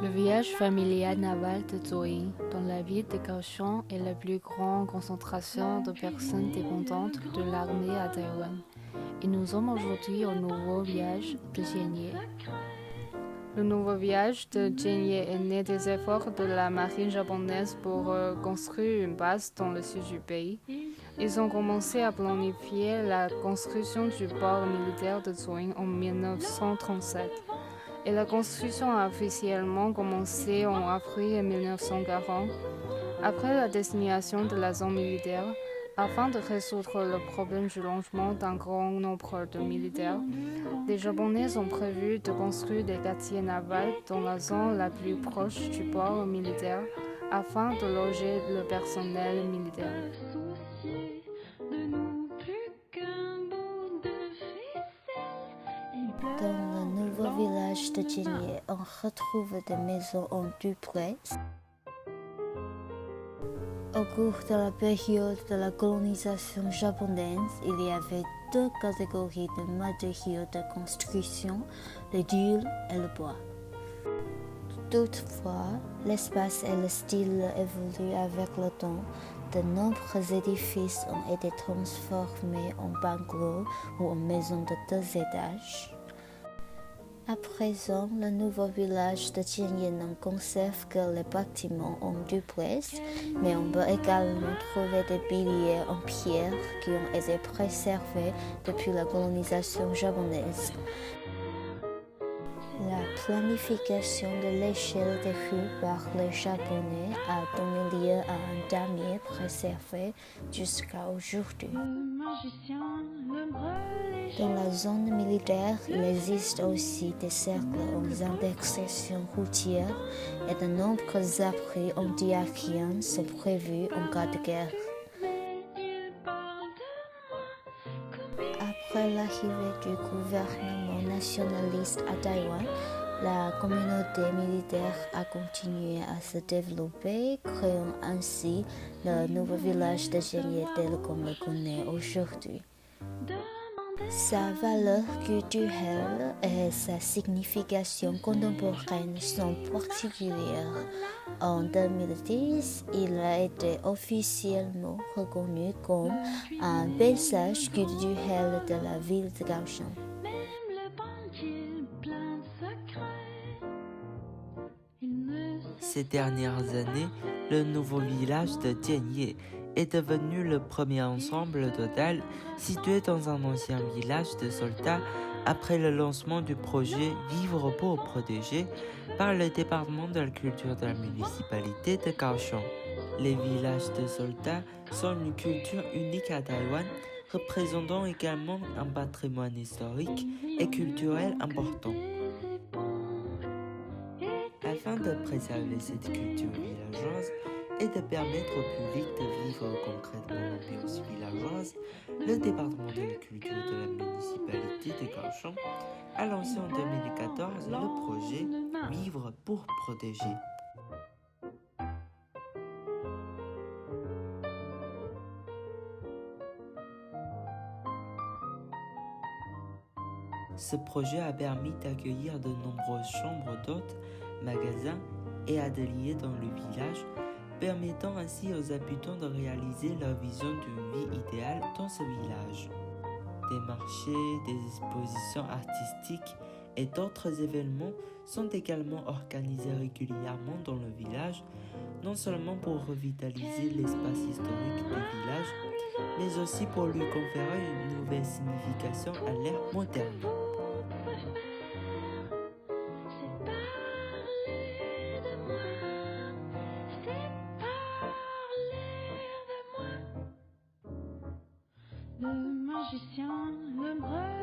Le village familial naval de Zoï, dans la ville de Kaohsiung, est la plus grande concentration de personnes dépendantes de l'armée à Taïwan. Et nous sommes aujourd'hui au nouveau village de Jianye. Le nouveau village de Jianye est né des efforts de la marine japonaise pour construire une base dans le sud du pays. Ils ont commencé à planifier la construction du port militaire de Zoï en 1937. Et la construction a officiellement commencé en avril 1940. Après la désignation de la zone militaire, afin de résoudre le problème du logement d'un grand nombre de militaires, les Japonais ont prévu de construire des quartiers navals dans la zone la plus proche du port militaire afin de loger le personnel militaire. Dans le nouveau village de Jianye, on retrouve des maisons en duplex. Au cours de la période de la colonisation japonaise, il y avait deux catégories de matériaux de construction, le tuile et le bois. Toutefois, l'espace et le style évoluent avec le temps. De nombreux édifices ont été transformés en bungalows ou en maisons de 2 étages. À présent, le nouveau village de Jianye ne conserve que les bâtiments en duplex, mais on peut également trouver des piliers en pierre qui ont été préservés depuis la colonisation japonaise. La planification de l'échelle des rues par les Japonais a donné lieu à un damier préservé jusqu'à aujourd'hui. Dans la zone militaire, il existe aussi des cercles aux indexations routières et de nombreux abris anti-aériens sont prévus en cas de guerre. Après l'arrivée du gouvernement nationaliste à Taïwan, la communauté militaire a continué à se développer, créant ainsi le nouveau village de Jianye tel qu'on le connaît aujourd'hui. Sa valeur culturelle et sa signification contemporaine sont particulières. En 2010, il a été officiellement reconnu comme un paysage culturel de la ville de Kaohsiung. Ces dernières années, le nouveau village de Jianye est devenu le premier ensemble total situé dans un ancien village de soldats après le lancement du projet Vivre pour protéger par le département de la culture de la municipalité de Kaohsiung. Les villages de soldats sont une culture unique à Taïwan, représentant également un patrimoine historique et culturel important. Afin de préserver cette culture villageoise et de permettre au public de vivre concrètement l'ambiance villageoise, le département de la culture de la municipalité de Kaohsiung a lancé en 2014 le projet Vivre pour protéger. Ce projet a permis d'accueillir de nombreuses chambres d'hôtes, magasins et ateliers dans le village, permettant ainsi aux habitants de réaliser leur vision d'une vie idéale dans ce village. Des marchés, des expositions artistiques et d'autres événements sont également organisés régulièrement dans le village, non seulement pour revitaliser l'espace historique du village, mais aussi pour lui conférer une nouvelle signification à l'ère moderne. Le magicien, le bref.